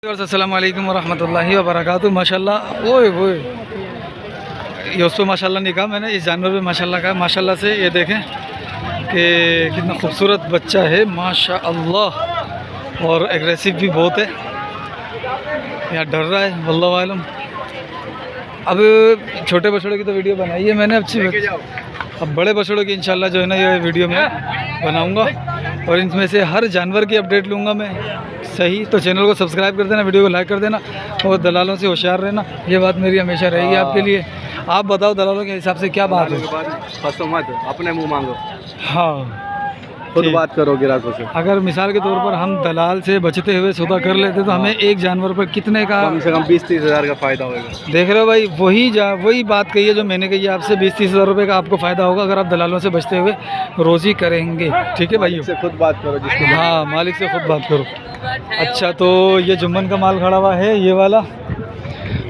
अस्सलाम वालेकुम वरहमतुल्लाहि वबरकातुहू। माशाल्लाह ओए ओए ये उसको माशाल्लाह नहीं कहा मैंने, इस जानवर पे माशाल्लाह कहा। माशाल्लाह से ये देखें कि कितना खूबसूरत बच्चा है माशाल्लाह, और एग्रेसिव भी बहुत है। यहाँ डर रहा है वल्लाह आलम। अब छोटे बछड़ों की तो वीडियो बनाई है मैंने अच्छी, अब बड़े बछड़ों की इंशाल्लाह जो है ना ये वीडियो मैं बनाऊँगा, और इनमें से हर जानवर की अपडेट लूँगा मैं। सही तो चैनल को सब्सक्राइब कर देना, वीडियो को लाइक कर देना, और दलालों से होशियार रहना, ये बात मेरी हमेशा रहेगी आपके लिए। आप बताओ दलालों के हिसाब से क्या बात है? फंसो मत, अपने मुंह मांगो, हाँ खुद बात करो ग्राहकों से। अगर मिसाल के तौर पर हम दलाल से बचते हुए सौदा कर लेते तो हमें एक जानवर पर कितने का, कम से कम 20-30 हज़ार का फ़ायदा होगा। देख रहे हो भाई, वही बात कही है जो मैंने कही है आपसे। 20-30 हज़ार रुपये का आपको फ़ायदा होगा अगर आप दलालों से बचते हुए रोज़ी करेंगे। ठीक है भाई, से खुद बात करो जिसको। हाँ मालिक से खुद बात करो। अच्छा तो ये जुम्मन का माल खड़ा हुआ है, ये वाला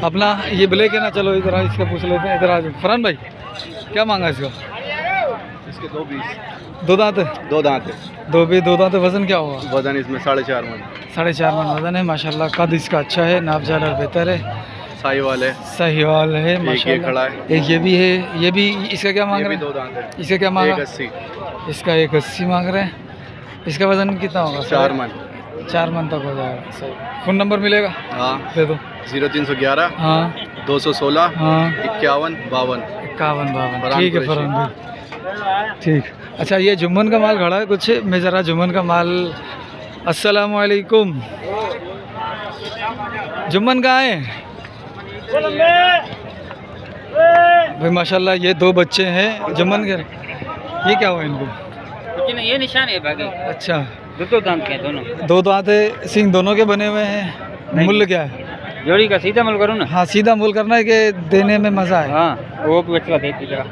अपना, ये ब्लैक है ना। चलो इधर आ, इसका पूछ लेते हैं। इधर आ जाओ फरहान भाई, क्या मांगा इसका? इसके 2.20, दो दांत है? दो दांत है। दो दांत है। वज़न क्या होगा? वजन इसमें 4.5 मन। 4.5 मन वज़न है माशाल्लाह। कद इसका अच्छा है, नाप ज़्यादा बेहतर है, साहिवाल है। सहीवाल है एक ये माशाल्लाह। खड़ा है, एक ये भी है। ये भी, इसका क्या मांग ये रहे भी हैं? 2 दांत है। इसका क्या मांगा? 1.80। इसका 1.80 मांग रहे हैं। इसका वज़न कितना होगा? 4 मन। 4 मन तक हो जाएगा। सही। फ़ोन नंबर मिलेगा? हाँ दे दो। 0311 हाँ 216 हाँ 51 52। 51 ठीक है फरहान भाई, ठीक। अच्छा ये जुम्मन का माल खड़ा है कुछ, मैं ज़रा जुम्मन का माल। अस्सलाम वालेकुम, जुम्मन कहाँ है भाई? माशाल्लाह ये 2 बच्चे हैं जुम्मन के। ये क्या हुआ इनको? ये निशान है बाकी। अच्छा दो दांत के दोनों, 2 दांत है, सिंग दोनों के बने हुए हैं। मूल्य क्या है? जोड़ी का सीधा मूल करूँ ना? हाँ सीधा मूल करना है कि देने में मज़ा है? हाँ वो बचवा दे दीजिएगा।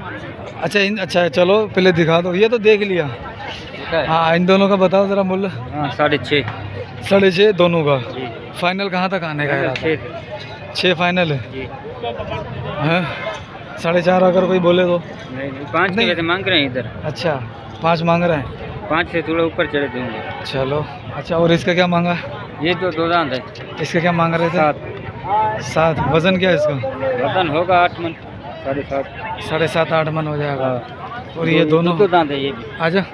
अच्छा चलो पहले दिखा दो, ये तो देख लिया। हाँ इन दोनों का बताओ ज़रा मूल्य। हाँ 6.5। 6.5 दोनों का। जी। फाइनल कहाँ तक आने का है? 6 फाइनल है जी। हैं? 4.5 अगर कोई बोले तो? नहीं 5 के वैसे मांग रहे हैं इधर। अच्छा 5 मांग रहे हैं? 5 से थोड़ा ऊपर चले देंगे। चलो अच्छा, और इसका क्या मांगा? ये तो 2 दांत है। इसका क्या मांग रहे थे? 7। वज़न क्या है इसका? वजन होगा 8 मन, 7.5। 7.5-8 मन हो जाएगा। और ये दोनों 2 दांत है ये भी। आजा,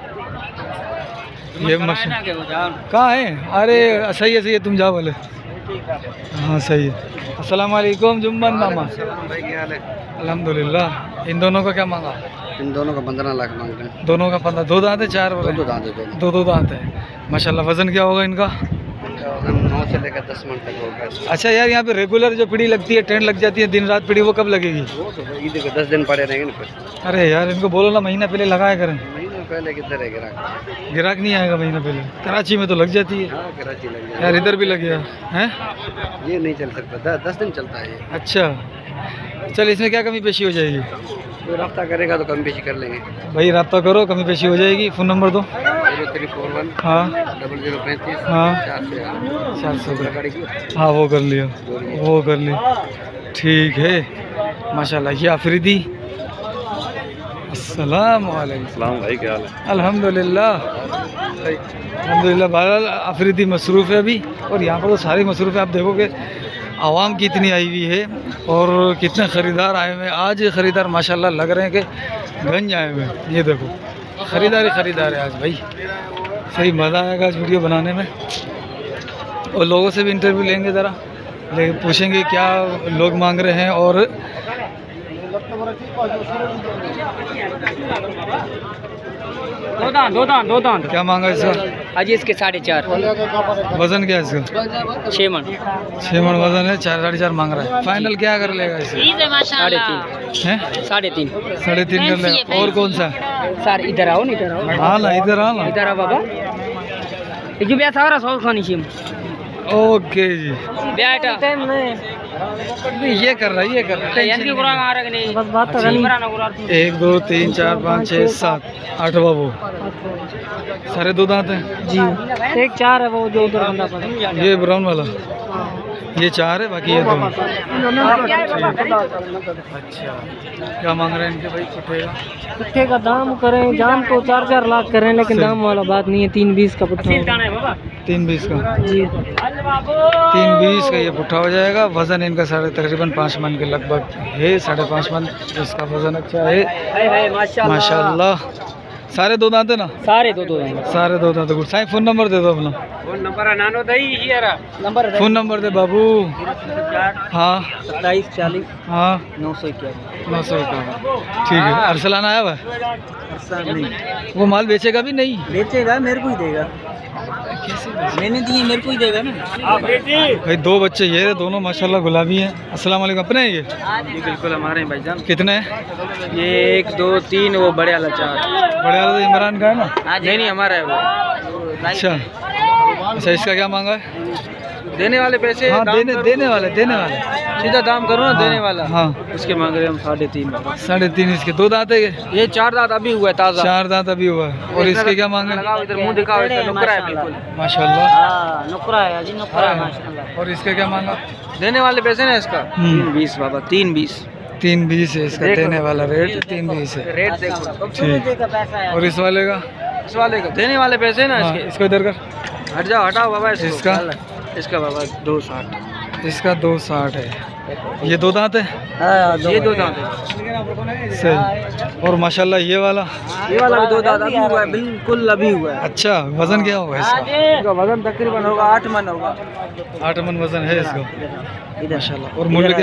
ये मशीन ना के हो जाओ। कहाँ है? अरे सही है सही है, तुम जाओ बोले। हाँ सही है। अस्सलाम वालेकुम जुम्मन मामा। भाई क्या हाल है? अल्हम्दुलिल्लाह। इन दोनों का क्या मांगा? इन दोनों का 15 लाख मांग रहे हैं। दोनों का 15। 2 दांत है 4 बोले? 2 दांत है दोनों। 2 दांत है माशाल्लाह। वज़न क्या होगा इनका? 9 से लेकर 10 मन तक होगा। अच्छा यार, यहाँ पे रेगुलर जो पीढ़ी लगती है, ट्रेंड लग जाती है दिन रात पीढ़ी, वो कब लगेगी? वो तो ईद के 10 दिन पड़े रहेंगे ना फिर। अरे यार इनको बोलो ना महीना पहले लगाया करें। महीने पहले किधर है ग्राहक? गिराक नहीं आएगा महीना पहले? कराची में तो लग जाती है हाँ कराची लग जाए यार, इधर भी लग गया है। ये नहीं चल सकता, 10 दिन चलता है ये। अच्छा चल, इसमें क्या कमी पेशी हो जाएगी? कोई रफ्ता करेगा तो कम बेशी कर लेंगे। भाई रब्ता करो, कमी पेशी हो जाएगी। फ़ोन नंबर दो। 0341 हाँ 0035 हाँ 400। 400। हाँ वो कर लिया, वो कर लिया। ठीक है माशाल्लाह। ये आफरीदी। अस्सलाम वालेकुम। सलाम भाई क्या हाल है? अल्हम्दुलिल्लाह अल्हम्दुलिल्लाह। बहरहाल आफरीदी मसरूफ़ है अभी, और यहाँ पर तो सारी मसरूफ़ है। आप देखोगे आवाम कितनी आई हुई है और कितने ख़रीदार आए हुए हैं। आज ख़रीदार माशाल्लाह लग रहे हैं कि गंज आए हुए हैं। ये देखो ख़रीदार है आज भाई। सही मज़ा आएगा आज वीडियो बनाने में, और लोगों से भी इंटरव्यू लेंगे ज़रा, पूछेंगे क्या लोग मांग रहे हैं। और दो दांत क्या मांगा इसका? आज इसके 4.5। वज़न क्या है इसका? 6 मन। 6 मन वज़न है। 4.5 मांग रहा है। फाइनल क्या कर लेगा इसे? 3.5 हैं? 3.5। 3.5 कर लेगा। और कौन सा? सर इधर आओ, इधर आओ, हाँ ना, इधर आ ना। इधर आओ बाबा। जो ब्याह सारा सौ खानी चाहिए। ओके जी। बेटा ये कर रहा है, ये कर रहा है। यार की कुरान आ रहा नहीं, बस बात तो अच्छा। नहीं बनाना कुरान। 1 2 3 4 5 6 7 8 बाबू सारे 2 दांत हैं जी। एक 4 है वो जो उधर बंदा पड़ा। ये ब्राउन वाला। ये 4 है, बाकी ये 2। अच्छा, क्या मांग रहे हैं इनके भाई पुट्ठे का? पुट्ठे का दाम करें, जान तो 4-4 लाख करें, लेकिन दाम वाला बात नहीं है। 320 का पुट्ठा होगा। 320 का जी 320 का ये पुट्ठा हो जाएगा। वज़न इनका तकरीबन 5 मन के लगभग है, 5.5 मन इसका वज़न अच्छा है माशाल्लाह। सारे 2 दांत है ना? सारे दो हैं। सारे 2 दांत। गुड साईं, फ़ोन नंबर दे दो अपना। फोन नंबर है नानो दई हियरा नंबर फ़ोन नंबर दे बाबू। हाँ 27 40 हाँ 951। 951। ठीक है। अरसलान आया हुआ है? नहीं वो माल बेचेगा भी नहीं? बेचेगा, मेरे को ही देगा। मैंने दिए, मेरे को ही देगा ना। भाई 2 बच्चे ये दोनों माशाल्लाह गुलाबी हैं। अस्सलाम वालेकुम। अपने हैं ये? जी बिल्कुल हमारे हैं भाईजान। कितने हैं? ये 1 2 3, वो बड़े वाला 4। बड़े वाला तो इमरान का है ना? नहीं हमारा है वो। अच्छा अच्छा, इसका क्या मांगा है? देने वाले पैसे। हाँ देने वाले सीधा दाम करो ना। देने वाला। हाँ इसके मांग रहे हम 3.5। 3.5 इसके। 2 दांत है ये 4 दांत अभी हुआ है ताज़ा। 4 दांत अभी हुआ है। और इसके क्या मांगा? लगाओ इधर, मुंह दिखाओ। इसका नुकरा है बिल्कुल माशाल्लाह। हाँ नुकरा है जी, नुकरा है माशाल्लाह। और इसके क्या मांगा? देने वाले पैसे ना इसका 320 बाबा। 320 320 है इसका देने वाला रेट। 320 है रेट देखो। ठीक। और इस वाले का? इस वाले का देने वाले पैसे ना हाँ, इसके। इसको इधर कर। हट जाओ, हटाओ बाबा इसको। इसका बाबा 260। इसका 260 है। ये 2 दांत है? ये 2 दांत है। सही। और माशाल्लाह ये वाला भी 2 दांत अभी हुआ है, बिल्कुल अभी हुआ है। अच्छा, वज़न क्या होगा इसका? इसका वजन तकरीबन होगा 8 मन होगा। 8 मन वज़न है इसका माशाल्लाह। और मूल्य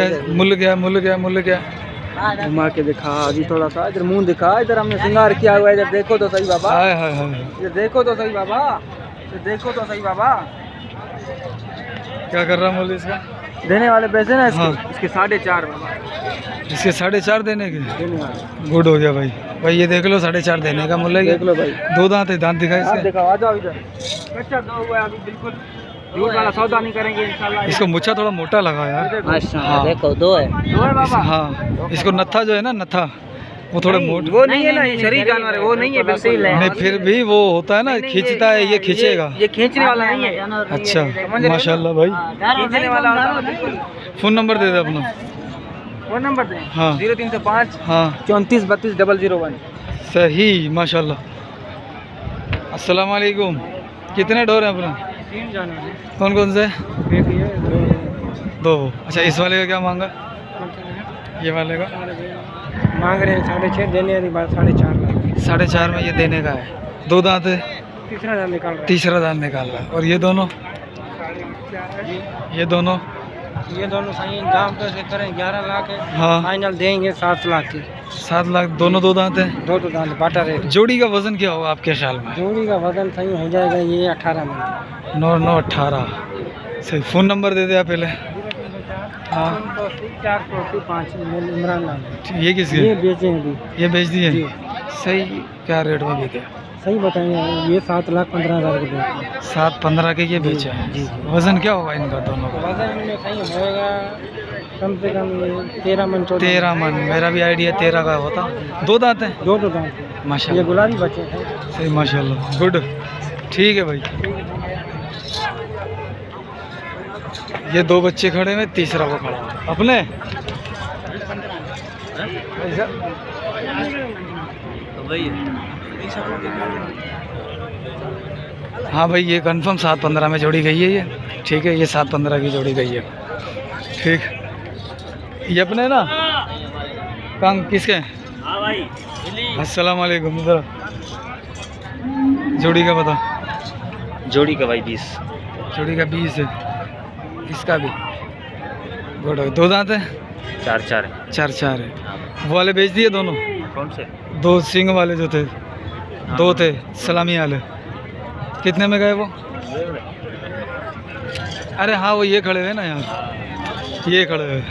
क्या है? घुमा के दिखा अभी थोड़ा सा। इधर मुंह दिखा, इधर हमने श्रृंगार किया हुआ है। इधर देखो तो सही बाबा। हाय हाय हाय। इधर देखो तो सही बाबा। देखो तो सही बाबा। क्या कर रहा मूल्य इसका? देने वाले पैसे ना इसके। हाँ। इसके 4.5 बाबा। इसके 4.5 देने के? देने वाले। गुड हो गया भाई ये देख लो 4.5 देने का मूल्य। देख लो भाई। 2 दांत है। दांत दिखाई इसके? दिखाओ, आ जाओ इधर। कच्चा 2 हुआ है अभी, बिल्कुल झूठ वाला सौदा नहीं करेंगे इंशाल्लाह। इसको मुच्छा थोड़ा मोटा लगा यार। हाँ। देखो 2 है। 2 है बाबा। हाँ इसको नत्था जो है ना, नत्था वो थोड़ा मोट। वो नहीं है ना, ये शरीर जानवर है, वो नहीं है बिल्कुल। नहीं फिर भी वो होता है ना, खींचता है, ये खींचेगा। ये खींचने वाला नहीं है। अच्छा माशाल्लाह भाई। खींचने वाला होता है बिल्कुल। फ़ोन नंबर दे दे अपना। फ़ोन नंबर दें? हाँ 0305 हाँ 34 32 001। सही माशाल्लाह। अस्सलाम वालेकुम। कितने ढोर हैं अपना? 3 जानवर। कौन से? एक ये 2। अच्छा, इस वाले का क्या मांगा? ये वाले का मांग रहे हैं 6.5, देने वाली बात 4.5 लाख। 4.5 में ये देने का है। 2 दांत है। तीसरा दाम निकाल रहा तीसरा दांत निकाल रहा है। और ये दोनों? ये दोनों सही दाम कैसे करें? 11 लाख है। हाँ फाइनल देंगे 7 लाख की। 7 लाख। दोनों 2 दांत हैं। 2 दांत बाटा रेट। जोड़ी का वज़न क्या होगा आपके ख्याल में? जोड़ी का वजन सही हो जाएगा ये 18 मन। 9 9 18। सही। फ़ोन नंबर दे दे आप पहले। हाँ 405 इमरान नाम। ये किसके? ये बेचे हैं अभी। ये बेच दिए? जी। सही। क्या रेट में बिके? सही बताएंगे, ये 7,15,000 के बेचे। 7.15 के ये बेचा है। जी। वज़न क्या होगा इनका दोनों का? वजन में सही होएगा कम से कम 13 मन 14। 13 मन। मेरा भी आइडिया 13 का होता। 2 दांत हैं? 2 दांत है। ये माशाल्लाह। गुलाबी बच्चे हैं। सही माशाल्लाह। गुड। ठीक है भाई। ये 2 बच्चे खड़े हैं, तीसरा वो खड़ा है अपने। हाँ भाई ये कंफर्म 7.15 में जोड़ी गई है ये। ठीक है, ये 7.15 की जोड़ी गई है। ठीक। ये अपने ना काम किसके? अस्सलाम वालेकुम। इधर जोड़ी का बता। जोड़ी का भाई 20। जोड़ी का 20 है। इसका भी गुड है। 2 दांत है? 4 है। 4 है। वो वाले बेच दिए दोनों? कौन से? 2 सिंग वाले जो थे, 2 थे सलामी वाले। कितने में गए वो? अरे हाँ वो ये खड़े हुए ना यार, ये खड़े हुए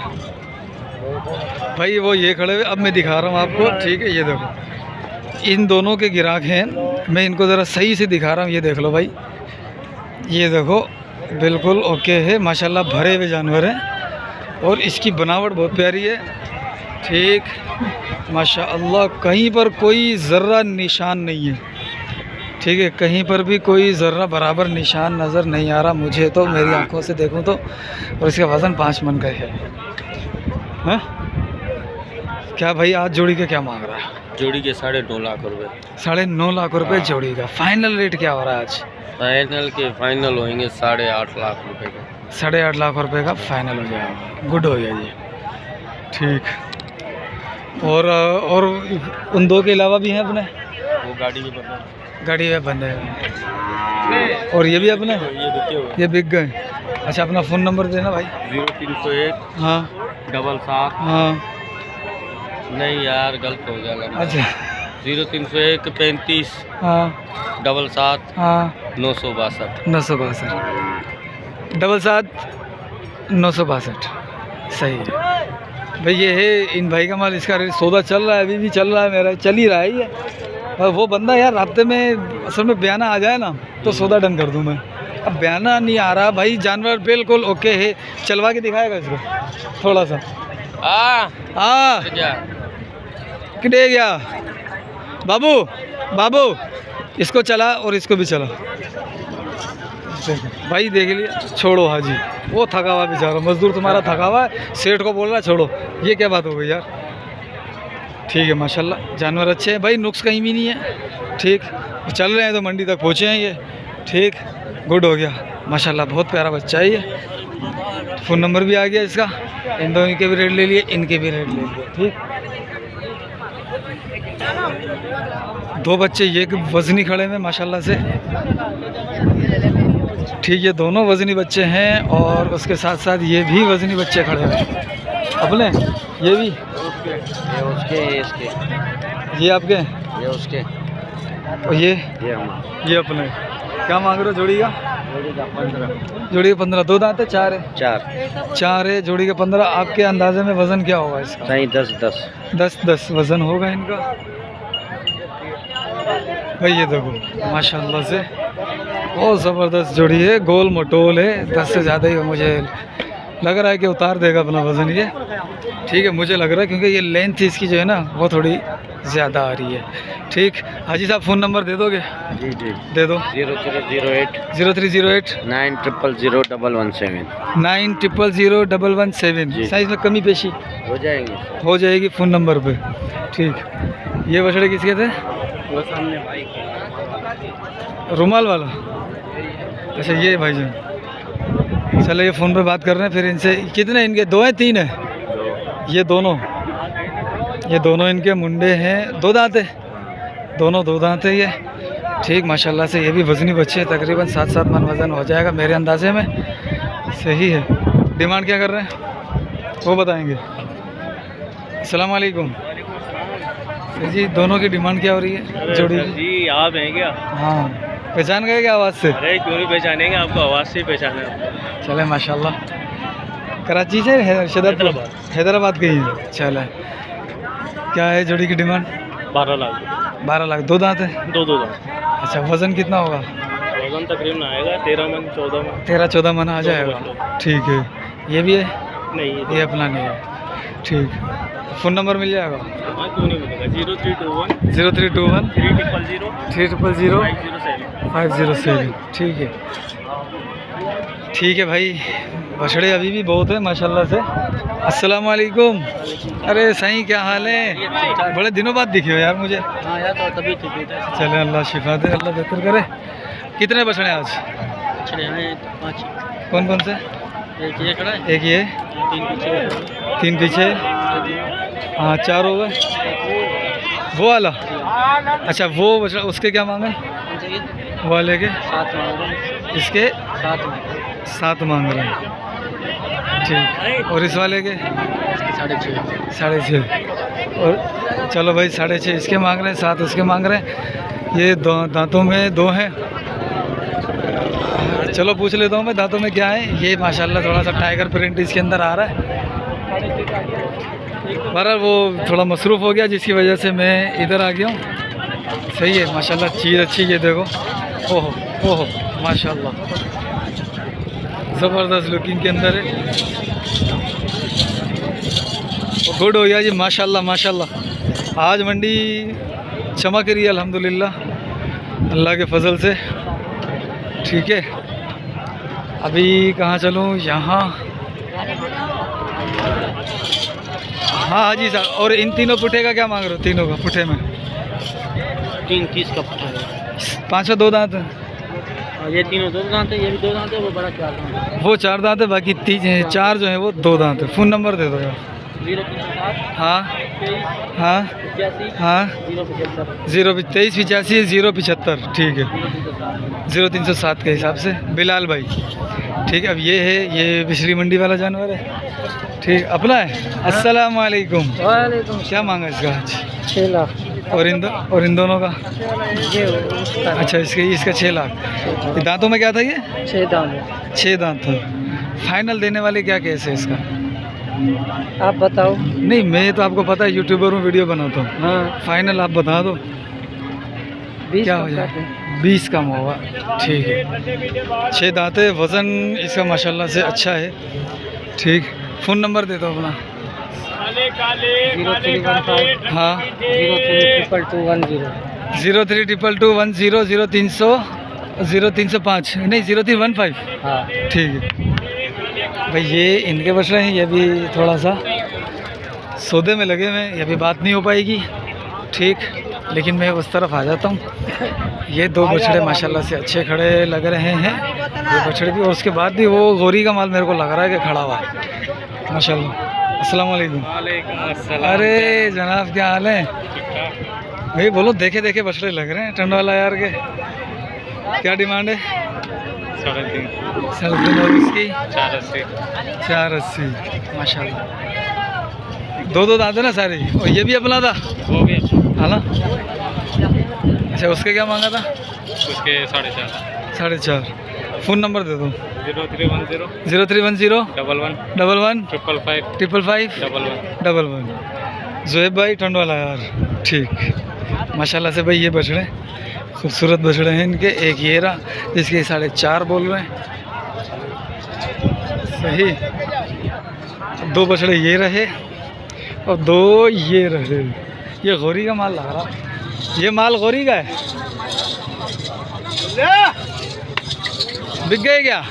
भाई, वो ये खड़े हुए। अब मैं दिखा रहा हूँ आपको। ठीक है, ये देखो इन दोनों के गिराक हैं। मैं इनको ज़रा सही से दिखा रहा हूँ। ये देख लो भाई, ये देखो बिल्कुल ओके है माशाल्लाह, भरे हुए जानवर हैं। और इसकी बनावट बहुत प्यारी है। ठीक माशाल्लाह, कहीं पर कोई ज़र्रा निशान नहीं है। ठीक है, कहीं पर भी कोई ज़र्रा बराबर निशान नज़र नहीं आ रहा मुझे, तो मेरी आंखों से देखूं तो। और इसका वज़न 5 मन का है। हैं? क्या भाई आज जोड़ी का क्या मांग रहा है? जोड़ी के 9.5 लाख रुपए। 9.5 लाख रुपए जोड़ी का। फाइनल रेट क्या हो रहा है आज? फाइनल होंगे 8.5 लाख रुपए का। 8.5 लाख रुपए का फाइनल हो जाएगा। गुड हो गया जी। ठीक। और उन दो के अलावा भी हैं अपने? वो गाड़ी में बंदा गाड़ी में बंदे हैं। और ये भी अपने? ये बिक गए। अच्छा, अपना फ़ोन नंबर देना भाई। 0301 हाँ 77। हाँ। नहीं यार, गलत हो गया नंबर। अच्छा 0301 35 हाँ 77 हाँ 962। 962 77 962। सही है भाई। ये है इन भाई का माल। इसका सौदा चल रहा है, अभी भी चल रहा है, मेरा चल ही रहा है ये। और वो बंदा यार रास्ते में असल में बयाना आ जाए ना तो सौदा डन कर दूँ मैं। अब बयाना नहीं आ रहा भाई। जानवर बिल्कुल ओके है। चलवा के दिखाएगा इसको थोड़ा सा। हाँ किधे गया बाबू? बाबू इसको चला और इसको भी चला भाई। देख लिया, छोड़ो हाजी। वो थका हुआ बेचारा मजदूर तुम्हारा थका हुआ है, सेठ को बोल रहा है छोड़ो। ये क्या बात हो गई यार? ठीक है माशाल्लाह, जानवर अच्छे हैं भाई, नुक्स कहीं भी नहीं है। ठीक, चल रहे हैं तो मंडी तक पहुँचे हैं ये। ठीक, गुड हो गया माशाल्लाह। बहुत प्यारा बच्चा है ये। फ़ोन नंबर भी आ गया इसका। इन दोनों के भी रेट ले लिए, इनके भी रेट ले लिए। ठीक, दो बच्चे ये वज़नी खड़े में माशाल्लाह से। ठीक, ये दोनों वज़नी बच्चे हैं और उसके साथ साथ ये भी वज़नी बच्चे खड़े हैं अपने। ये भी ये उसके, इसके, ये आपके, ये उसके, और ये हमारे। ये अपने। क्या मांग रहे हो जोड़ी का? जोड़ी का 15। जोड़ी का 15। दो दांत है? चार है? 4। 4 है। जोड़ी का 15। आपके अंदाजे में वज़न क्या होगा इसका? सही 10-10। 10 वज़न होगा इनका भाई। ये देखो माशाल्लाह से बहुत ज़बरदस्त जोड़ी है, गोल मटोल है। 10 से ज़्यादा ही मुझे लग रहा है कि उतार देगा अपना वज़न ये। ठीक है, मुझे लग रहा है क्योंकि ये लेंथ इसकी जो है ना वो थोड़ी ज़्यादा आ रही है। ठीक, हाजी साहब फ़ोन नंबर दे दोगे? जी जी दे दो। 0308 0308 9000117। 9000117। साइज़ में कमी पेशी हो जाएंगे, हो जाएगी फ़ोन नंबर पे। ठीक, ये बछड़े किसके थे? वो सामने भाई रुमाल वाला। अच्छा ये भाईजान, चलो ये फ़ोन पे बात कर रहे हैं फिर इनसे। कितने इनके? 2 हैं 3 हैं? ये दोनों इनके मुंडे हैं। 2 दांत है दोनों, 2 दांत है ये। ठीक, माशाल्लाह से ये भी वज़नी बच्चे हैं। तकरीबन 7-7 मन वज़न हो जाएगा मेरे अंदाजे में। सही है। डिमांड क्या कर रहे हैं वो बताएंगे। अस्सलाम वालेकुम जी। दोनों की डिमांड क्या हो रही है जोड़ी की? जी आप हैं क्या? हाँ, पहचान गए क्या आवाज़ से? अरे क्यों नहीं पहचानेंगे, आपको आवाज़ से ही पहचाना है। चले माशाल्लाह। कराची से हैदराबाद के ही हैं। चले, क्या है जोड़ी की डिमांड? 12 लाख। 12 लाख। 2 दांत है? 2 दांत। अच्छा, वज़न कितना होगा? वजन तकरीबन आएगा 13 मन 14 मन। 13-14 मन आ जाएगा। ठीक है, ये भी है? नहीं ये अपना नहीं है। ठीक, फ़ोन नंबर मिल जाएगा? हाँ क्यों नहीं मिलेगा। 0321 0321 300 300 507। 507। ठीक है, ठीक है भाई। बछड़े अभी भी बहुत है माशाल्लाह से। अस्सलाम वालेकुम। अरे सही, क्या हाल है? बड़े दिनों बाद दिखे हो यार मुझे। हाँ यार तो तभी ठीक है। चले, अल्लाह शिफा दे, अल्लाह बेहतर करे। कितने बछड़े आज? बछड़े हैं 5। कौन कौन से? एक ये खड़ा है, एक ये, 3 पीछे, 3 पीछे। हाँ 4 हो गए। वो वाला? अच्छा वो बछड़ा, उसके क्या मांगे? वो वाले के 7 मांग रहे हैं। इसके 7 मांग 7 मांग रहे हैं। ठीक, और इस वाले के? 6.5। 6.5। और चलो भाई 6.5 इसके मांग रहे हैं, 7 उसके मांग रहे हैं। ये दांतों में 2 हैं। चलो पूछ लेता हूँ मैं दांतों में क्या है। ये माशाल्लाह थोड़ा सा टाइगर प्रिंट इसके अंदर आ रहा है। बहरहाल वो थोड़ा मसरूफ़ हो गया जिसकी वजह से मैं इधर आ गया हूँ। सही है माशाल्लाह, चीज़ अच्छी। ये देखो, ओहो ओहो माशाल्लाह, ज़बरदस्त लुकिंग के अंदर है। गुड हो गया जी माशाल्लाह माशाल्लाह। आज मंडी चमक रही है अल्हम्दुलिल्लाह। अल्लाह के फजल से। ठीक है, अभी कहाँ चलूँ? यहाँ। हाँ हाजी साहब, और इन तीनों पुठे का क्या मांग रहे हो? तीनों का पुठे में 330 का पट्टा है। 5 दो दांत है। ये तीनों 2 दांत है, ये भी 2 दांत है, वो बड़ा 4 दांत है। वो 4 दांत है, बाकी 4 जो है वो 2 दांत है। फ़ोन नंबर दे दो यार। 0307 हाँ 23 हाँ 85 हाँ 075 2385 075। ठीक है, 0307 के हिसाब से बिलाल भाई। ठीक है, अब ये है, ये बिजली मंडी वाला जानवर है। ठीक, अपना है। अस्सलाम वालेकुम। वालेकुम। क्या मांगा इसका आज? 6 लाख। और इन दोनों का? ये उसका अच्छा, इसका 6 लाख। ये दांतों में क्या था ये? 6 दांत है। 6 दांत था। फाइनल देने वाले क्या केस है इसका? आप बताओ। नहीं, मैं तो आपको पता है यूट्यूबर हूँ, वीडियो बनाता हूँ। हाँ, फाइनल आप बता दो 20 क्या हो जाए। 20 कम होगा। ठीक है, 6 दांत है, वज़न इसका माशाल्लाह से अच्छा है। ठीक, फ़ोन नंबर दे दो अपना। 0315 हाँ 032210 0305 नहीं 0315। हाँ। ठीक है भाई, ये इनके बछड़े हैं, ये भी थोड़ा सा सौदे में लगे हुए हैं, ये भी बात नहीं हो पाएगी। ठीक, लेकिन मैं उस तरफ आ जाता हूँ। ये 2 बछड़े माशाल्लाह से अच्छे खड़े लग रहे हैं, ये बछड़े भी। और उसके बाद भी वो गोरी का माल मेरे को लग रहा है कि खड़ा हुआ है माशाल्लाह। अस्सलाम वालेकुम। अरे जनाब, क्या हाल है भाई? बोलो, देखे देखे बछड़े लग रहे हैं टंडवाला यार के। क्या डिमांड है? 3.5। और इसकी 480 माशाल्लाह। 2 दांत है ना सारे? और ये भी अपना था? वो भी हाँ ना। अच्छा, उसके क्या मांगा था? उसके 4.5। 4.5। फ़ोन नंबर दे दो। 0310 0310 11 11 555 555 11 ज़ोएब भाई टंडवाला यार। ठीक, माशाल्लाह से भाई ये बछड़े खूबसूरत बछड़े हैं इनके। एक ये रहा जिसके 4.5 बोल रहे हैं। सही, 2 बछड़े ये रहे और 2 ये रहे। ये गोरी का माल लग रहा। ये माल गोरी का है। बिक गए क्या?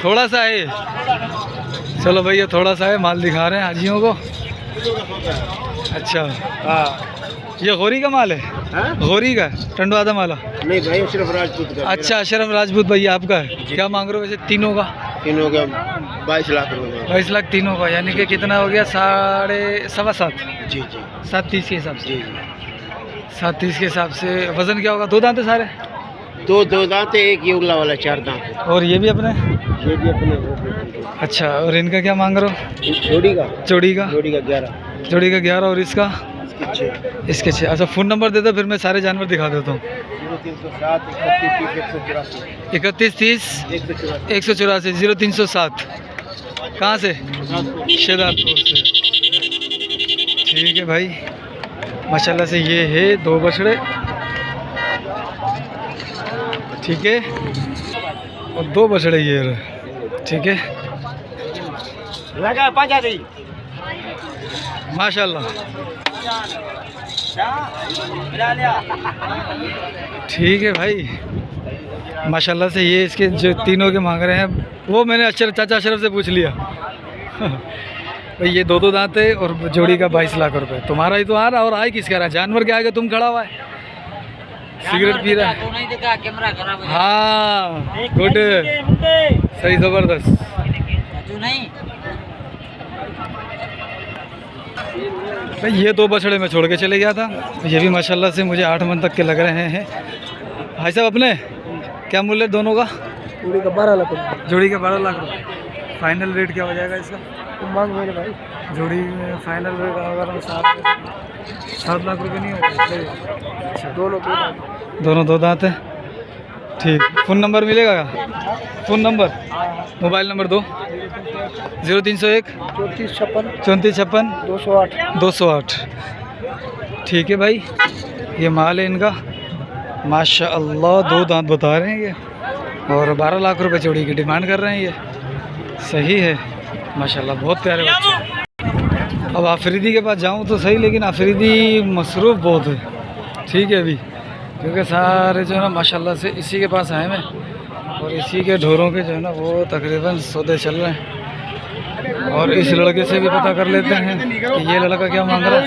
थोड़ा सा है। चलो भैया, थोड़ा सा है, माल दिखा रहे हैं हाजियों को। अच्छा, ये गोरी का माल है? गोरी का टंडवादा माला? नहीं भाई, अशरफ राजपूत का। अच्छा, अशरफ राजपूत भैया आपका है। क्या मांग रहे हो वैसे तीनों का? तीनों का 22 लाख रुपए। 22 लाख तीनों का, यानी कि कितना हो गया? 7.25। जी जी 730 के हिसाब से। जी जी। 730 के हिसाब से। वज़न क्या होगा? 2 दांत है सारे? 2 दांत है, एक ये उगला वाला 4 दांत है। और ये भी अपने? ये भी अपने। अच्छा, और इनका क्या मांग रहे हो? जोड़ी का जोड़ी का? 11। जोड़ी का 11 और इसका? इसके 6। इसके 6। अच्छा, फ़ोन नंबर दे दो, फिर मैं सारे जानवर दिखा देता हूँ। 0307 31 30 184 0307। कहाँ से? शेदारपुर से। ठीक है भाई, माशाल्लाह से ये है 2 बछड़े। ठीक है, और 2 बछड़े ये रहे। ठीक है, लगा 5 दी माशाल्लाह। ठीक है भाई, माशाल्लाह से ये इसके जो तीनों के मांग रहे हैं, वो मैंने चाचा अशरफ से पूछ लिया। भाई ये 2 दांत है और जोड़ी का 22 लाख रुपए। तुम्हारा ही तो आ रहा, और आई किसका रहा? जानवर के आगे तुम खड़ा हुआ है, सिगरेट पी रहा है। हाँ, गुड, सही, ज़बरदस्त। भाई ये 2 बछड़े में छोड़ के चले गया था। ये भी माशाल्लाह से मुझे 8 मन तक के लग रहे हैं। भाई साहब, अपने क्या मूल्य है दोनों का? जोड़ी का 12 लाख रुपये। जोड़ी का 12 लाख रुपये। फाइनल रेट क्या हो जाएगा इसका? तुम मांग मेरे भाई। जोड़ी में फाइनल रेट अगर 7 लाख रुपये नहीं होगा? अच्छा, दोनों 2 दांत है। ठीक, फ़ोन नंबर मिलेगा क्या? फ़ोन नंबर, मोबाइल नंबर दो। 0301 34 56 208। ठीक है भाई, ये माल है इनका माशाअल्लाह। 2 दांत बता रहे हैं ये, और 12 लाख रुपए जोड़ी की डिमांड कर रहे हैं ये। सही है माशाल्लाह, बहुत प्यारे बच्चे। अब आफरीदी के पास जाऊं तो सही, लेकिन आफरीदी मसरूफ़ बहुत है। ठीक है, अभी क्योंकि सारे जो है ना माशाल्लाह से इसी के पास आए हैं और इसी के ढोरों के जो है ना वो तकरीबन सौदे चल रहे हैं। और इस लड़के से भी पता कर लेते हैं कि ये लड़का क्या मांग रहा है।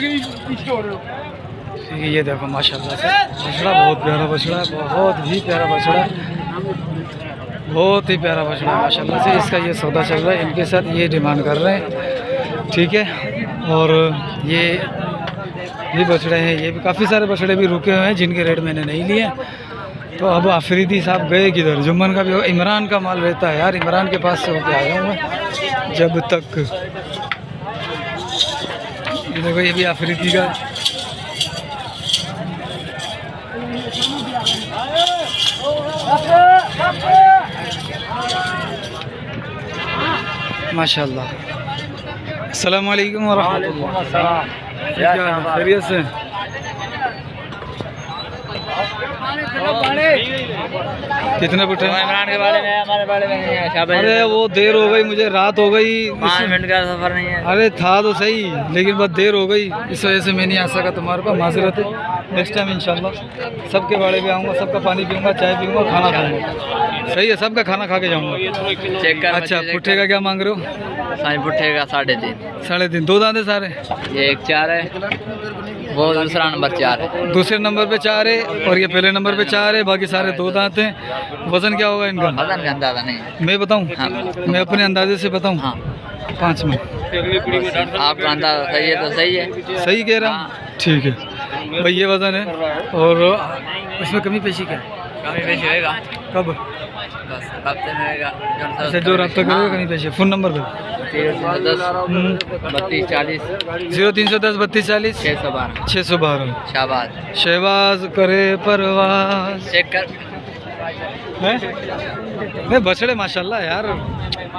ये देखो माशाल्लाह से बछड़ा बहुत प्यारा बछड़ा है, बहुत ही प्यारा बछड़ा है, बहुत ही प्यारा बछड़ा है माशाल्लाह से। इसका ये सौदा चल रहा है, इनके साथ ये डिमांड कर रहे हैं, ठीक है। और ये भी बछड़े हैं, ये भी काफ़ी सारे बछड़े भी रुके हुए हैं जिनके रेट मैंने नहीं लिए। तो अब आफरीदी साहब गए किधर? जुम्मन का भी इमरान का माल रहता है यार, इमरान के पास से होके आया हूँ मैं। जब तक ये देखो ये भी आफरीदी का माशाल्लाह। अस्सलाम वालेकुम वरहमतुल्लाह। खैरियत से? कितने पुट्ठे? इमरान के बारे में, हमारे बारे में नहीं है। शाबाश। अरे वो देर हो गई, मुझे रात हो गई, 5 मिनट का सफर नहीं है। अरे था तो सही लेकिन बहुत देर हो गई, इस वजह से मैं नहीं आ सका। तुम्हारे पास माजरत है, नेक्स्ट टाइम इंशाल्लाह सबके बाड़े भी आऊँगा, सबका पानी पीऊँगा, चाय पीऊँगा, खाना खाऊँगा। सही है, सबका खाना खा के जाऊँगा। चेक कर। अच्छा पुट्ठे का क्या मांग रहे हो? साईं पुट्ठे का 3.5। 3.5। दो दांत है सारे? ये एक 4 है, वो दूसरा नंबर 4 है। दूसरे नंबर पे 4 है और ये पहले नंबर पे 4 है, बाकी सारे 2 दांत हैं। वज़न क्या होगा इनका? वजन का अंदाजा नहीं है। मैं बताऊं? हाँ। मैं अपने अंदाजे से बताऊं? हाँ। 5 में। आपका अंदाजा सही है तो सही है। सही कह रहा हूँ? ठीक है भाई, ये वज़न है। और इसमें कमी पेशी क्या है? कमी पेशी होएगा कब? बस हफ्ते में होएगा। अच्छा जो रब्ता करोगे कमी पेशी। फ़ोन नंबर पे 0310 32 40 0310 32 40 612 612। शाबाश। शहबाज करे परवाज। चेक कर। हैं? नहीं बछड़े माशाल्लाह यार,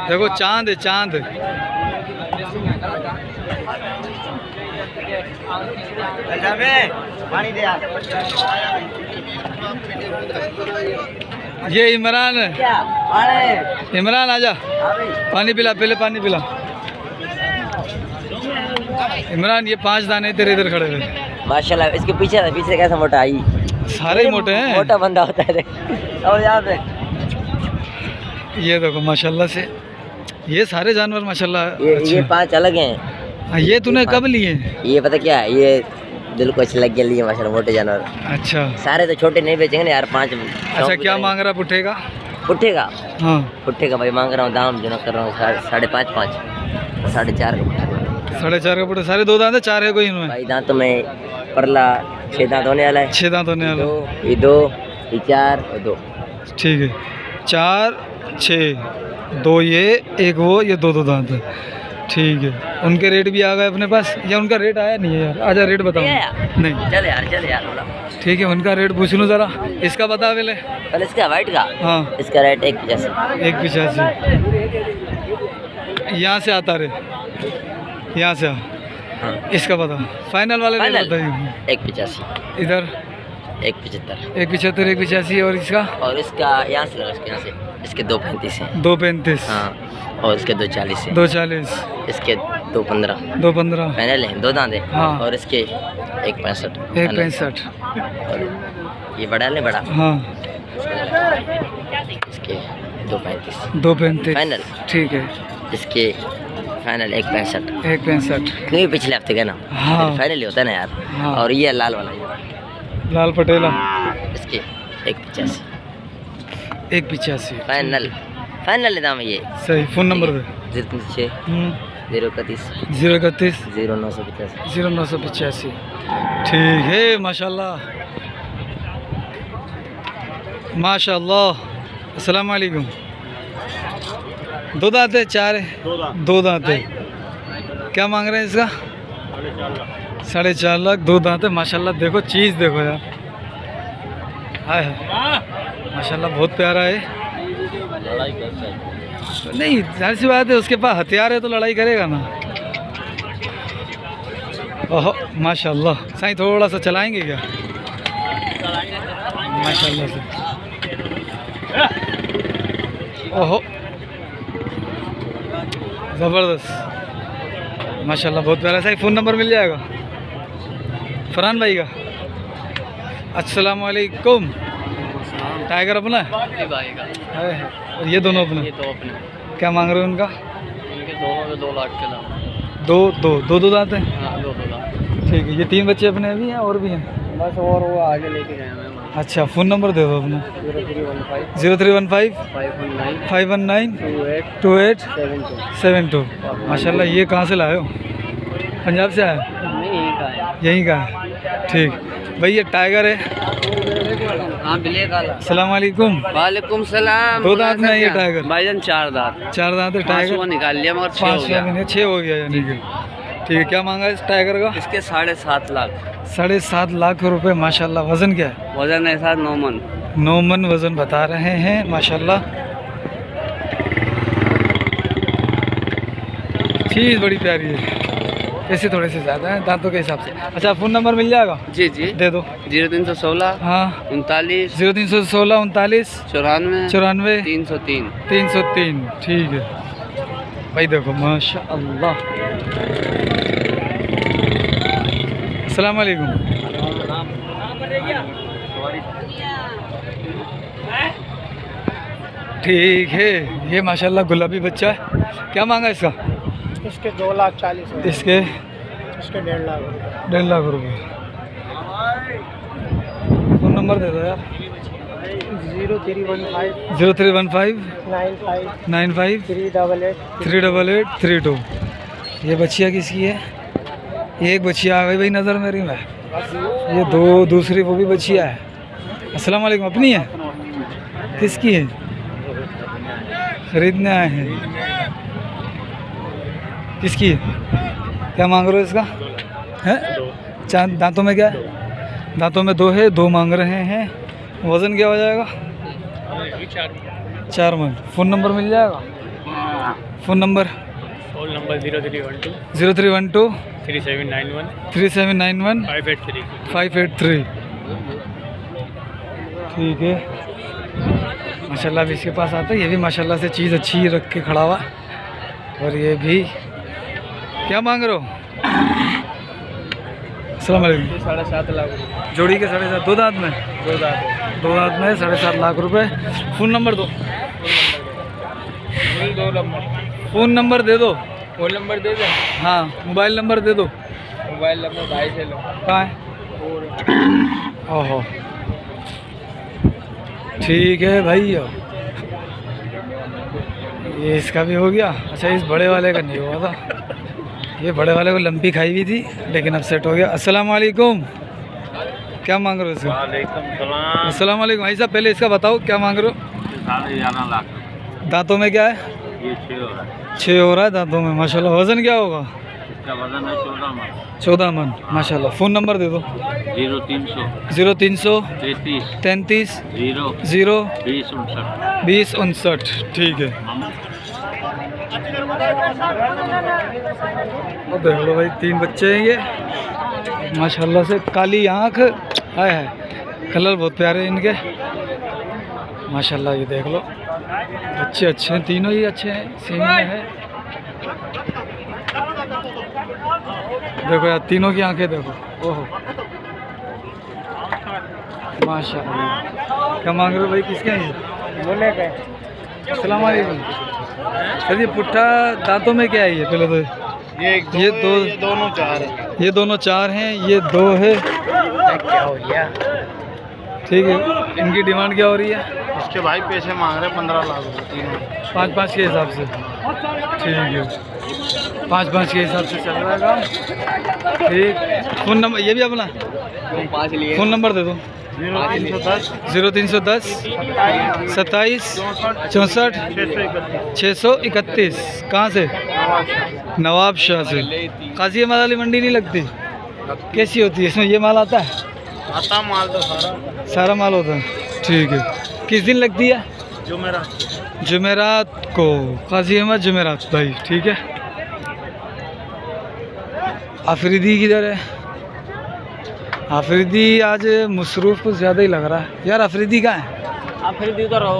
देखो चांद है चांद। ये इमरान है, इमरान आजा पानी पिला, पहले पानी पिला। इमरान ये 5 दाने तेरे इधर खड़े हुए। माशाल्लाह। इसके पीछे कैसा मोटा आई? सारे ही मोटे हैं। मोटा बंदा होता है। और यहाँ पे ये देखो माशाल्लाह से ये सारे जानवर माशाल्लाह अच्छे ये हैं। 5 अलग हैं। हाँ, ये तूने कब लिए? ये पता क्या है, ये दिल को अच्छे लग गया लिए माशाल्लाह मोटे जानवर। अच्छा सारे तो छोटे नहीं बेचेंगे ना यार, 5। अच्छा क्या मांग रहा पुट्ठे का? पुट्ठे का? हाँ पुट्ठे का भाई मांग रहा हूँ दाम जो ना कर रहा हूँ 5.5 4.5 का। 4.5 का पुट्ठे। सारे 2 दांत है, 4 है कोई इनमें? भाई दांतों में परला 6 दांत होने वाला है। 6 दांत होने वाला। 2 ये 2 ये 4 और 2। ठीक है 4 6 2 ये 1 वो, ये 2 दांत है। ठीक है उनके रेट भी आ गए अपने पास या उनका रेट आया नहीं है यार? आजा रेट बताओ। नहीं चल यार बोला। ठीक है उनका रेट पूछ लूँ ज़रा। इसका बता पहले। पहले इसका वाइट का। हाँ इसका रेट 1.85। 1.85। यहाँ से आता रे, यहाँ से आ। हाँ। इसका बता, फाइनल वाले रेट फाइनल? बताइए। 1.85। इधर 1.75। 1.75 1.85 और इसका? और इसका यहाँ से लगा, इसके यहाँ से इसके 2.35 हैं। 2.35। हाँ और इसके 2.40 हैं। 2.40 इसके 2.15 2.15 फाइनल है, 2 दांत है। हाँ। और इसके 1.65 1.65। और ये बड़ा नहीं बड़ा, हाँ इसके 2.35 2.35 फाइनल। ठीक है इसके फाइनल 1.65। 1.65 क्योंकि पिछले हफ्ते का ना हाँ। फाइनल ही होता है ना यार। हाँ। और ये लाल वाला लाल पटेला इसके 1.85 1.85 फाइनल। फाइनल दाम है ये। सही। फ़ोन नंबर पे 036 031 031 0985। 0985। ठीक है माशाल्लाह माशाल्लाह। अस्सलाम वालेकुम। 2 दांत है 4 है? 2 दांत है। क्या मांग रहे हैं इसका? 4.5 लाख। 2 दांत है माशाल्लाह। देखो चीज़ देखो यार, हाय हाय माशाल्लाह बहुत प्यारा है। नहीं जाहिर सी बात है उसके पास हथियार है तो लड़ाई करेगा ना। ओहो माशाल्लाह। साईं थोड़ा सा चलाएंगे क्या? माशाल्लाह से। ओहो ज़बरदस्त माशाल्लाह बहुत प्यारा। साईं फ़ोन नंबर मिल जाएगा फरहान भाई का? अस्सलाम वालेकुम। टाइगर अपना है? है। और ये दोनों अपने? तो अपने क्या मांग रहे हो उनका? इनके दोनों के 2 लाख के दाम। दो दांत हैं? हाँ 2 लाख। ठीक है। ये 3 बच्चे अपने अभी हैं और भी हैं? बस और वो आगे लेके गए हैं। अच्छा, फ़ोन नंबर दे दो अपना। 0315 0315 519 519 28 2872। माशाल्लाह। ये कहाँ से लाए हो? पंजाब से आए? नहीं यहीं का है। यहीं का है। ठीक भाई, ये टाइगर है। हाँ ब्लैक वाला। अस्सलाम वालेकुम। वालेकुम सलाम। 2 दांत में है ये टाइगर? भाईजान 4 दांत। 4 दांत है टाइगर? 5 निकाल लिया मगर 6 हो 5 गया। महीने 6 हो गया यानी कि। ठीक है। क्या मांगा इस टाइगर का? इसके 7.5 लाख। 7.5 लाख रुपए। माशाल्लाह। वज़न क्या है? वजन है साथ 9 मन। 9 मन वज़न बता रहे हैं माशाल्लाह। चीज़ बड़ी प्यारी है। पैसे थोड़े से ज़्यादा हैं दांतों के हिसाब से। अच्छा, फ़ोन नंबर मिल जाएगा? जी जी दे दो। 0316 हाँ। 39 0316 39 94 94 303। 303। ठीक है भाई। देखो माशाअल्लाह। अस्सलाम वालेकुम। ठीक है। ये माशाल्लाह गुलाबी बच्चा है। क्या मांगा इसका? इसके 2,40,000। इसके 1.5 लाख। 1.5 लाख रुपये। फ़ोन नंबर दे दो यार। 0315 0315 95 95 388 38832। ये बच्चिया किसकी है? एक बच्चिया आ गई भाई नज़र मेरी में। ये 2 दूसरी वो भी बच्चिया है। अस्सलाम वालेकुम। अपनी है? किसकी है? खरीदने आए हैं। किसकी है? क्या मांग रहे हो इसका? है 4 दांतों में? क्या है? दांतों में 2 है। 2 मांग रहे हैं। वज़न क्या हो जाएगा? 4 मन। फ़ोन नंबर मिल जाएगा? Phone number 0312 0312 3791 3791 583। 583। ठीक है। माशाल्लाह। अभी इसके पास आता है। ये भी माशाल्लाह से चीज़ अच्छी रख के खड़ा हुआ। और ये भी। क्या मांग रहे हो? अस्सलाम वालेकुम। 7.5 लाख। जोड़ी के 7.5। 2 दांत में? 2 दांत। 2 दांत में 7.5 लाख रुपए। फ़ोन नंबर दो। 2 नंबर। फ़ोन नंबर दे दो। फोन नंबर दे दे। हाँ, मोबाइल नंबर दे दो। मोबाइल नंबर भाई से लो। कहाँ है? ओहो। ठीक है भाई। ये इसका भी हो गया। अच्छा, इस बड़े वाले का नहीं हुआ था। ये बड़े वाले को लंबी खाई हुई थी लेकिन अब सेट हो गया। अस्सलाम वालेकुम। क्या मांग रहे हो इसका? वालेकुम सलाम। अस्सलाम वालेकुम। भाई साहब, पहले इसका बताओ क्या मांग रहे हो? 11.5 लाख। दांतों में क्या है? ये 6 हो रहा है। 6 हो रहा है दांतों में। माशाल्लाह। वज़न क्या होगा? इसका वजन है 14 मन। 14 मन। माशाल्लाह। फ़ोन नंबर दे दो। 0300 0300 33 33 0 0 20 59। 20 59। ठीक है। और देख लो भाई, 3 बच्चे हैं ये माशाल्लाह से। काली आँख है। कलर बहुत प्यारे हैं इनके माशाल्लाह। ये देख लो, बच्चे अच्छे हैं। तीनों ही अच्छे हैं। सेम में है। देखो यार, तीनों की आंखें देखो। ओहो माशाल्लाह। क्या मांग रहे हो भाई? किसके हैं ये? बोले के अस्सलाम वालेकुम। सर, ये पुट्ठा दांतों में क्या है? ये पहले तो ये दोनों 4 है। ये दोनों 4 हैं। ये 2 है। क्या हो गया? ठीक है। इनकी डिमांड क्या हो रही है? इसके भाई पैसे मांग रहे 15 लाख रुपए तीनों। 5-5 के हिसाब से। ठीक है। 5-5 के हिसाब से चल रहा है काम। ठीक। फ़ोन नंबर ये भी अपना? 5 लिए। फ़ोन नंबर दे दो। 0310 0310 27 64 631। कहाँ से? नवाब शाह से। काजी माल वाली मंडी नहीं लगती? कैसी होती है? इसमें ये माल आता है? आता माल तो सारा माल होता है। ठीक है। किस दिन लगती है? जुमेरात को। काजी अहमद जुमेरात भाई। ठीक है। आफरीदी किधर है? आफरीदी आज मसरूफ़ कुछ ज़्यादा ही लग रहा है यार। आफरीदी कहाँ है? आप फिर भी करो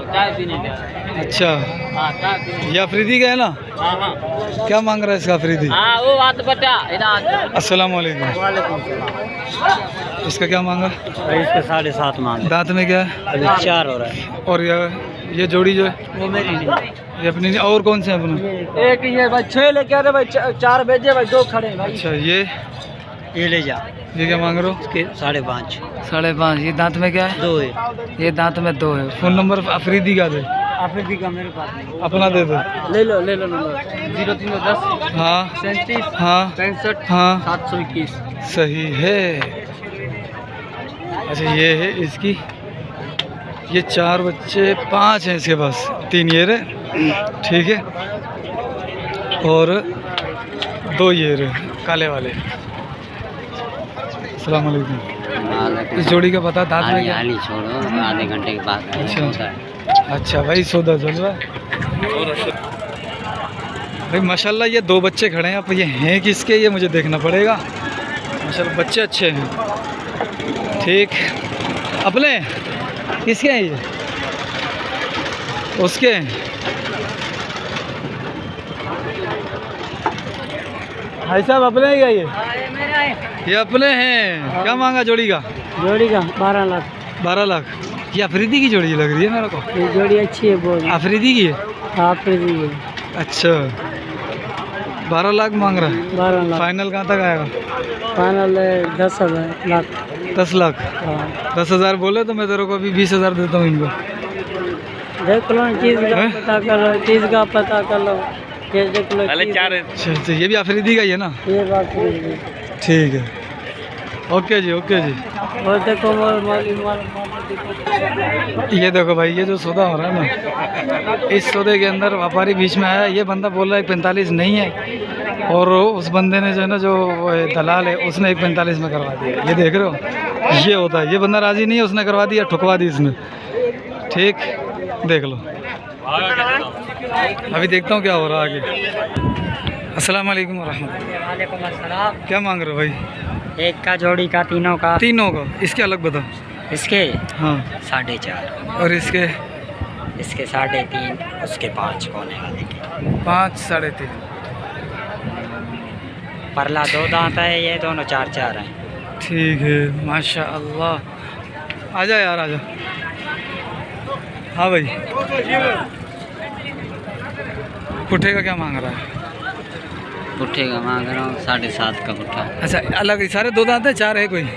चाय पीने का। अच्छा, हाँ चाय पीने। ये आफरीदी का है ना? क्या मांग रहा है इसका अफरीदी? वो बात बता अस्सलाम वालेकुम। इसका क्या मांगा? इसके 7.5 मांग, दांत में क्या है? अभी 4 हो रहा है। और ये जोड़ी जो है वो मेरी नहीं, ये अपनी नहीं। और कौन से हैं अपने? एक ये भाई 6 लेके आ रहे भाई, 4 भेजे भाई, 2 खड़े हैं भाई। अच्छा ये ले जा, ये क्या मांग रहे हो? इसके 5.5। 5.5। ये दांत में क्या है? 2 है। ये दांत में 2 है। फ़ोन नंबर अफरीदी का दे, अफरीदी का मेरे पास नहीं। अपना दे दो। ले लो नंबर 0310 हाँ 37 हाँ 65 हाँ 721। सही है। अच्छा ये है इसकी, ये 4 बच्चे, 5 हैं इसके पास, 3 ये रहे, ठीक है, और 2 ये रहे काले वाले। अस्सलाम वालेकुम। इस जोड़ी का पता दांत में क्या? छोड़ो, आधे घंटे के बाद अच्छा भाई सौदा चल रहा है भाई माशाल्लाह। ये 2 बच्चे खड़े हैं, अब ये हैं किसके ये मुझे देखना पड़ेगा। माशाल्लाह बच्चे अच्छे हैं, ठीक। अपने किसके हैं ये? उसके हैं। भाई साहब अपने ही क्या ये अपने हैं। क्या मांगा जोड़ी का? जोड़ी का 12 लाख। 12 लाख। ये अफरीदी की जोड़ी लग रही है मेरे को। ये जोड़ी अच्छी है बहुत। अफरीदी की है? अफरीदी है। अच्छा 12 लाख मांग रहा है। 12 लाख। फाइनल कहाँ तक आएगा? फाइनल 10,000 लाख। 10 लाख। हाँ 10,000 बोले तो मैं तेरे को अभी 20,000 देता हूँ इनको। देख लो चीज़ का हैं? पता कर लो, चीज़ का पता कर लो। ये देख लो अच्छा ये भी अफरीदी का ही है ना? ये बात है। ठीक है, ओके जी ओके जी। और देखो ये देखो भाई, ये जो सौदा हो रहा है ना, इस सौदे के अंदर व्यापारी बीच में आया। ये बंदा बोल रहा है 45 नहीं है, और उस बंदे ने जो है ना, जो वो दलाल है, उसने 1.45 में करवा दिया। ये देख रहे हो, ये होता है। ये बंदा राज़ी नहीं है, उसने करवा दिया, ठुकवा दी इसने, ठीक। देख लो, अभी देखता हूँ क्या हो रहा है आगे। अस्सलाम वालेकुम रहमतुल्लाह। वालेकुम अस्सलाम। क्या मांग रहे हो भाई? एक का जोड़ी का, तीनों का। तीनों का। इसके अलग बताओ। इसके हाँ 4.5 और इसके? इसके 3.5, उसके 5 कोने वाले के। 5 3.5। परला 2 दांत है, ये दोनों 4 हैं। ठीक है माशाअल्लाह। आजा यार आजा। हाँ भाई, पुट्ठे का क्या मांग रहा है? पुट्ठे का मांग रहा हूँ 7.5 का पुट्ठा। अच्छा अलग ही सारे 2 दांत है, 4 है कोई?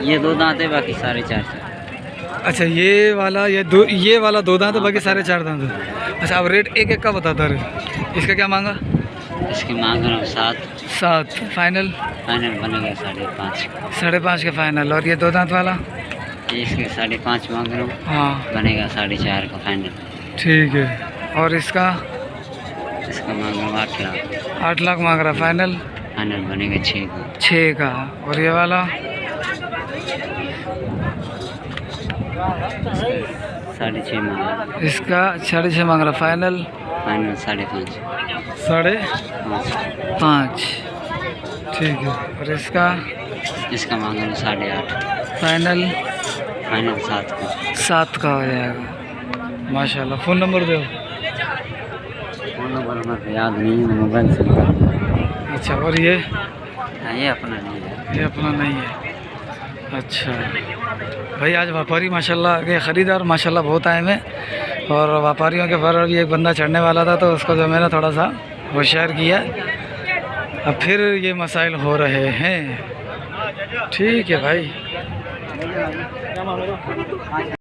ये 2 दांत है, बाकी 4.5। अच्छा ये वाला, ये वाला 2 दांत है, बाकी सारे 4 दांत है। अच्छा अब रेट एक एक का बताता रहे। इसका क्या मांगा? इसकी मांग रहा हूँ 7। 7 फाइनल? फाइनल बनेगा 5.5। 5.5 के फाइनल। और ये 2 दांत वाला? ये इसके 5.5 मांग रहा हूँ, हाँ बनेगा 4.5 का फाइनल। ठीक है। और इसका? इसका मांग रहा हूँ 8 लाख। 8 लाख मांग रहा है। फाइनल? फाइनल बनेगा 6 का। 6 का। और ये वाला? 6.5 मांग रहा हूँ। इसका 6.5 मांग रहा। फाइनल? फाइनल 5.5। 5.5। ठीक है। और इसका? इसका मांग रहा हूँ 8.5। फाइनल? फाइनल 7 का। 7 का हो जाएगा। माशाल्लाह। फ़ोन नंबर दो। फोन नंबर हमारे याद नहीं है, मोबाइल से निकाल। अच्छा और ये? ये अपना नहीं है। ये अपना नहीं है। अच्छा भाई, आज व्यापारी माशाल्लाह के ख़रीदार माशाल्लाह बहुत आए हैं, और व्यापारियों के पर भी एक बंदा चढ़ने वाला था, तो उसको जो मैंने थोड़ा सा होशियार किया। अब फिर ये मसाइल हो रहे हैं। ठीक है भाई।